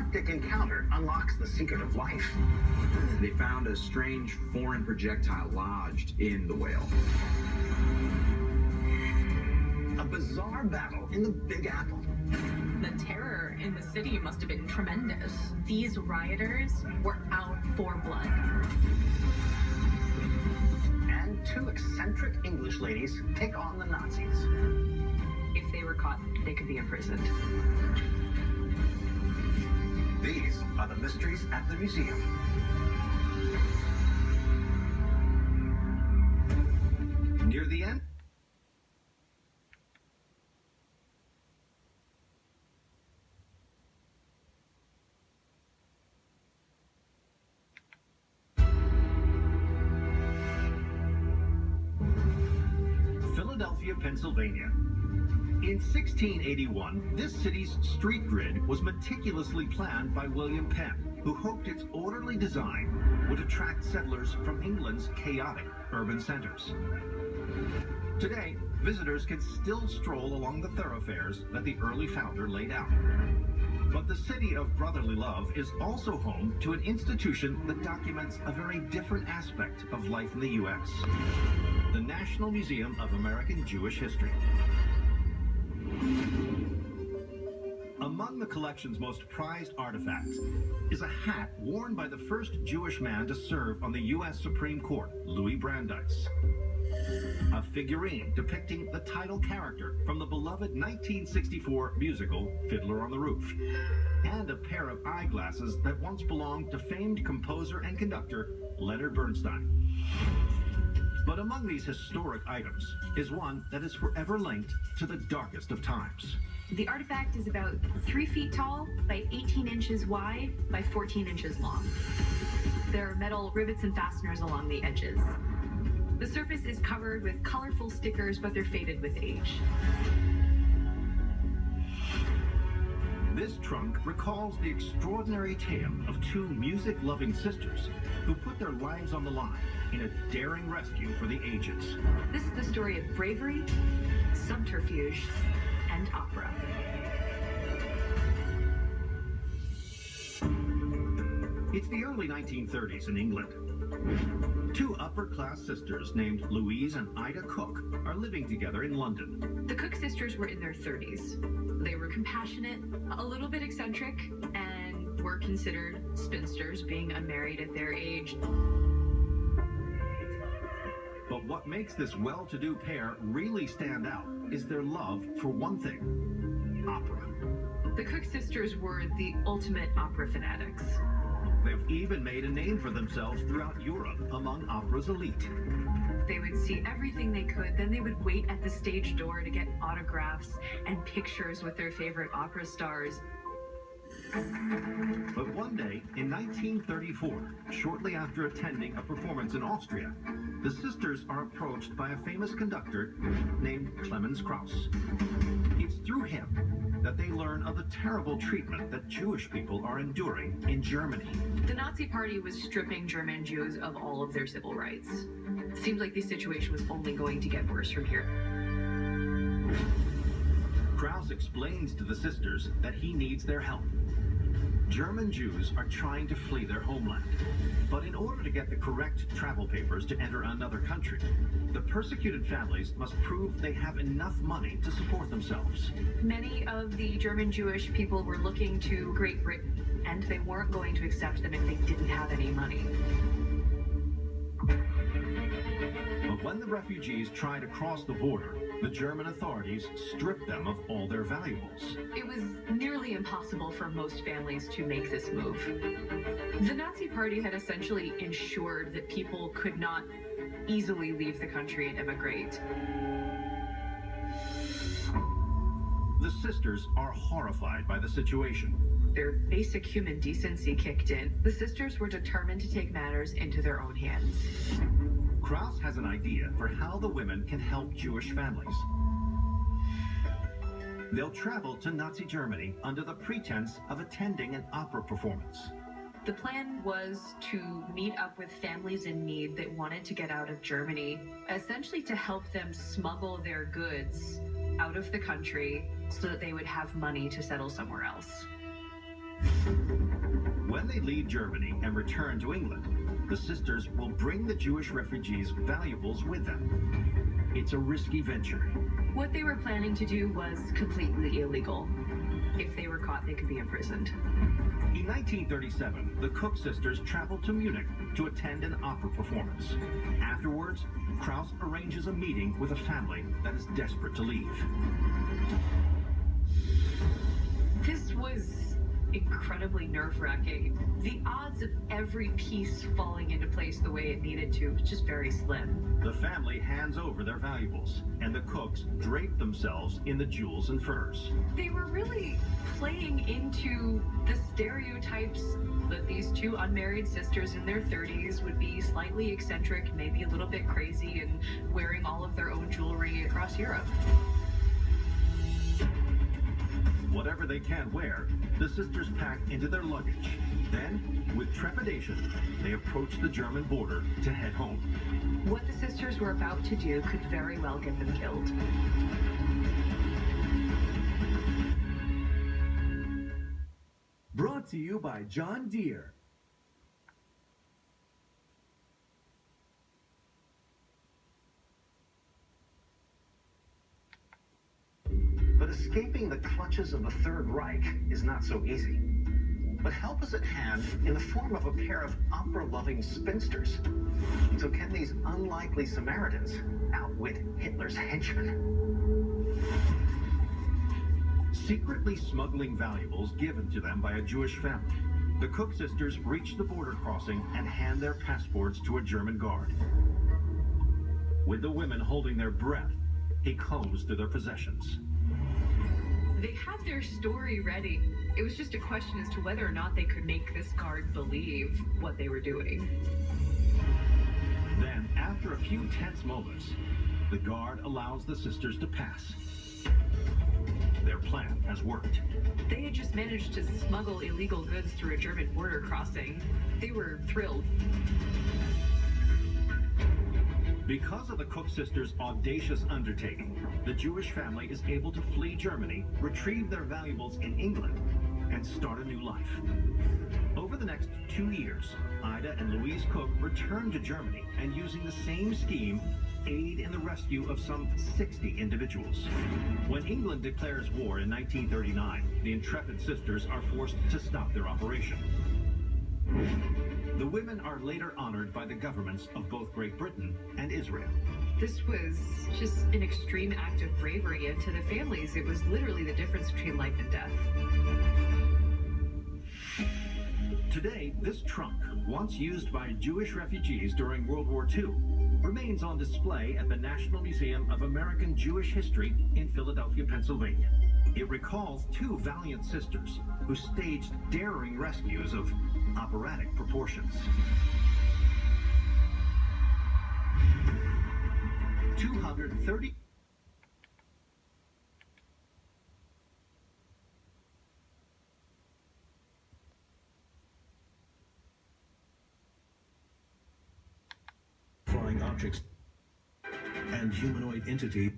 climactic encounter unlocks the secret of life. They found a strange foreign projectile lodged in the whale. A bizarre battle in the Big Apple. The terror in the city must have been tremendous. These rioters were out for blood. And two eccentric English ladies take on the Nazis. If they were caught, they could be imprisoned. These are the mysteries at the museum. Near the end, Philadelphia, Pennsylvania. In 1681, this city's street grid was meticulously planned by William Penn, who hoped its orderly design would attract settlers from England's chaotic urban centers. Today, visitors can still stroll along the thoroughfares that the early founder laid out. But the city of brotherly love is also home to an institution that documents a very different aspect of life in the U.S. The National Museum of American Jewish History. Among the collection's most prized artifacts is a hat worn by the first Jewish man to serve on the U.S. Supreme Court, Louis Brandeis. A figurine depicting the title character from the beloved 1964 musical Fiddler on the Roof, and a pair of eyeglasses that once belonged to famed composer and conductor Leonard Bernstein. But among these historic items is one that is forever linked to the darkest of times. The artifact is about 3 feet tall by 18 inches wide by 14 inches long. There are metal rivets and fasteners along the edges. The surface is covered with colorful stickers, but they're faded with age. This trunk recalls the extraordinary tale of two music-loving sisters who put their lives on the line in a daring rescue for the ages. This is the story of bravery, subterfuge, and opera. It's the early 1930s in England. Two upper-class sisters named Louise and Ida Cook are living together in London. The Cook sisters were in their 30s. They were compassionate, a little bit eccentric, and were considered spinsters, being unmarried at their age. But what makes this well-to-do pair really stand out is their love for one thing: opera. The Cook sisters were the ultimate opera fanatics. They've even made a name for themselves throughout Europe among opera's elite. They would see everything they could, then they would wait at the stage door to get autographs and pictures with their favorite opera stars. But one day, in 1934, shortly after attending a performance in Austria, the sisters are approached by a famous conductor named Clemens Krauss. It's through him that they learn of the terrible treatment that Jewish people are enduring in Germany. The Nazi Party was stripping German Jews of all of their civil rights. It seemed like the situation was only going to get worse from here. Krauss explains to the sisters that he needs their help. German Jews are trying to flee their homeland, but in order to get the correct travel papers to enter another country, the persecuted families must prove they have enough money to support themselves. Many of the German Jewish people were looking to Great Britain, and they weren't going to accept them if they didn't have any money. But when the refugees try to cross the border, the German authorities strip them of all their valuables. It was nearly impossible for most families to make this move. The Nazi Party had essentially ensured that people could not easily leave the country and emigrate. The sisters are horrified by the situation. Their basic human decency kicked in. The sisters were determined to take matters into their own hands. Krauss has an idea for how the women can help Jewish families. They'll travel to Nazi Germany under the pretense of attending an opera performance. The plan was to meet up with families in need that wanted to get out of Germany, essentially to help them smuggle their goods out of the country so that they would have money to settle somewhere else. they leave Germany and return to England, the sisters will bring the Jewish refugees' valuables with them. It's a risky venture. What they were planning to do was completely illegal. If they were caught, they could be imprisoned. In 1937, the Cook sisters traveled to Munich to attend an opera performance. Afterwards, Krauss arranges a meeting with a family that is desperate to leave. This was incredibly nerve-wracking. The odds of every piece falling into place the way it needed to was just very slim. The family hands over their valuables, and the Cooks drape themselves in the jewels and furs. They were really playing into the stereotypes that these two unmarried sisters in their 30s would be slightly eccentric, maybe a little bit crazy, and wearing all of their own jewelry across Europe. Whatever they can wear, the sisters pack into their luggage. Then, with trepidation, they approach the German border to head home. What the sisters were about to do could very well get them killed. Brought to you by John Deere. But escaping the clutches of the Third Reich is not so easy. But help is at hand in the form of a pair of opera-loving spinsters. So can these unlikely Samaritans outwit Hitler's henchmen? Secretly smuggling valuables given to them by a Jewish family, the Cook sisters reach the border crossing and hand their passports to a German guard. With the women holding their breath, he combs through their possessions. They had their story ready. It was just a question as to whether or not they could make this guard believe what they were doing. Then, after a few tense moments, the guard allows the sisters to pass. Their plan has worked. They had just managed to smuggle illegal goods through a German border crossing. They were thrilled. Because of the Cook sisters' audacious undertaking, the Jewish family is able to flee Germany, retrieve their valuables in England, and start a new life. Over the next 2 years, Ida and Louise Cook return to Germany and, using the same scheme, aid in the rescue of some 60 individuals. When England declares war in 1939, the intrepid sisters are forced to stop their operation. The women are later honored by the governments of both Great Britain and Israel. This was just an extreme act of bravery, and to the families, it was literally the difference between life and death. Today, this trunk, once used by Jewish refugees during World War II, remains on display at the National Museum of American Jewish History in Philadelphia, Pennsylvania. It recalls two valiant sisters who staged daring rescues of operatic proportions. 230 flying objects and humanoid entity